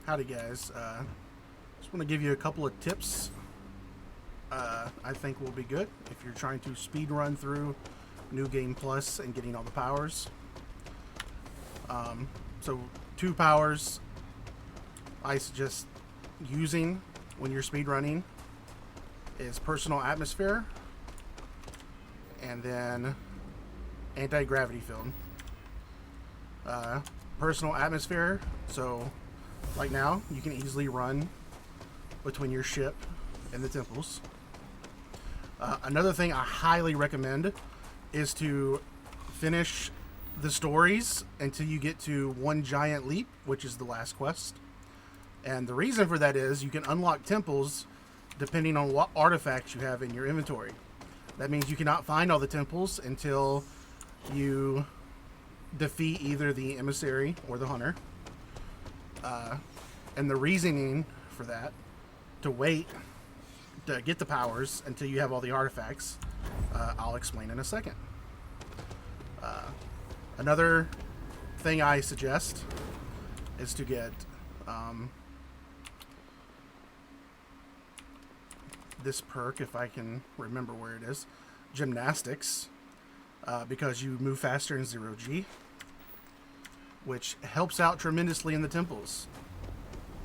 Howdy guys, just want to give you a couple of tips I think will be good if you're trying to speed run through New Game Plus and getting all the powers. So 2 powers I suggest using when you're speed running is Personal Atmosphere and then Anti-Gravity Field. Personal Atmosphere, so like now, you can easily run between your ship and the temples. Another thing I highly recommend is to finish the stories until you get to One Giant Leap, which is the last quest. And the reason for that is you can unlock temples depending on what artifacts you have in your inventory. That means you cannot find all the temples until you defeat either the emissary or the hunter. And the reasoning for that, to wait to get the powers until you have all the artifacts, I'll explain in a second. Another thing I suggest is to get this perk, if I can remember where it is, Gymnastics, because you move faster in 0G, which helps out tremendously in the temples.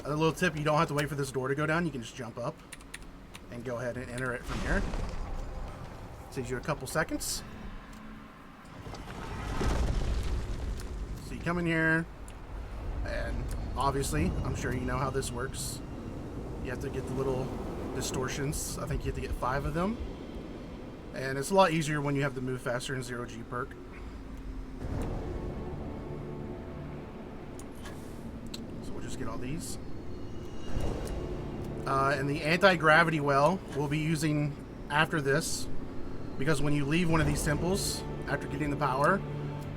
A little tip, you don't have to wait for this door to go down. You can just jump up and go ahead and enter it from here. Saves you a couple seconds. So you come in here, and obviously, I'm sure you know how this works. You have to get the little distortions. I think you have to get 5 of them. And it's a lot easier when you have the move faster in 0G perk. So we'll just get all these. And the anti-gravity well we'll be using after this, because when you leave one of these temples after getting the power,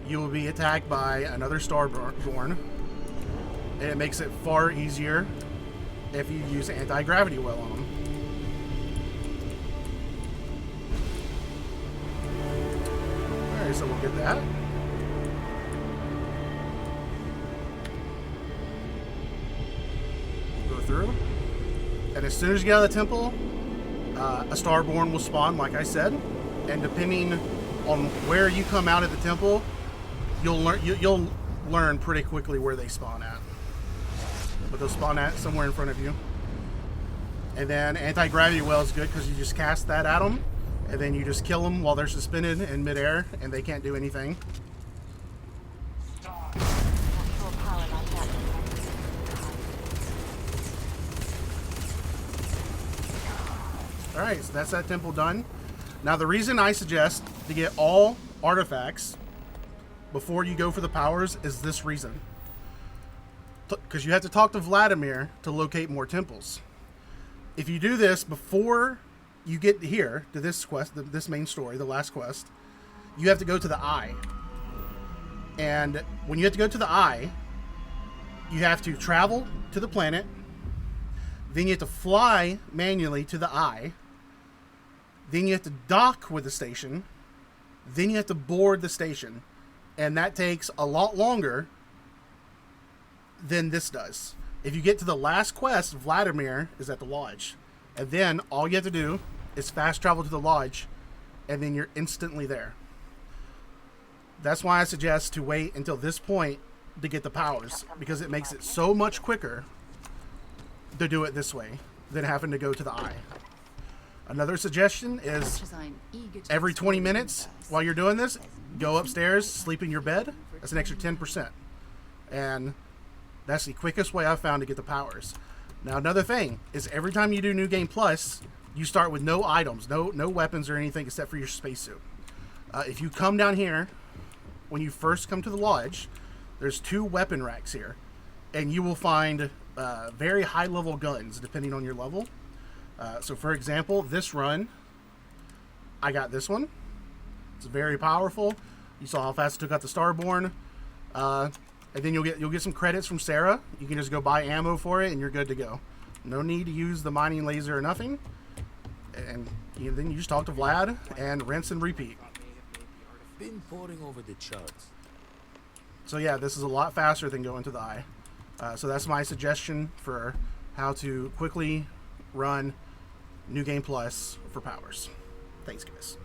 you will be attacked by another Starborn, and it makes it far easier if you use anti-gravity well on them. Alright, so we'll get that. Go through. And as soon as you get out of the temple, a Starborn will spawn, like I said. And depending on where you come out of the temple, you'll learn pretty quickly where they spawn at. But they'll spawn at somewhere in front of you. And then anti-gravity well is good because you just cast that at them, and then you just kill them while they're suspended in midair, and they can't do anything. Alright, so that's that temple done. Now the reason I suggest to get all artifacts before you go for the powers is this reason. Because you have to talk to Vladimir to locate more temples. If you do this before you get here to this quest, this main story, the last quest, you have to go to the Eye. And when you have to go to the Eye, you have to travel to the planet, then you have to fly manually to the Eye, then you have to dock with the station, then you have to board the station, and that takes a lot longer than this does. If you get to the last quest, Vladimir is at the lodge, and then all you have to do is fast travel to the lodge, and then you're instantly there. That's why I suggest to wait until this point to get the powers, because it makes it so much quicker to do it this way than having to go to the Eye. Another suggestion is every 20 minutes while you're doing this, go upstairs, sleep in your bed. That's an extra 10%. And that's the quickest way I've found to get the powers. Now, another thing is every time you do New Game Plus, you start with no items, no weapons or anything except for your spacesuit. If you come down here, when you first come to the lodge, there's 2 weapon racks here. And you will find very high-level guns, depending on your level. So, for example, this run, I got this one. It's very powerful. You saw how fast it took out the Starborn. And then you'll get some credits from Sarah. You can just go buy ammo for it, and you're good to go. No need to use the mining laser or nothing. And then you just talk to Vlad and rinse and repeat. Been poring over the charts. So yeah, this is a lot faster than going to the Eye. So that's my suggestion for how to quickly run New Game Plus for powers. Thanks, guys.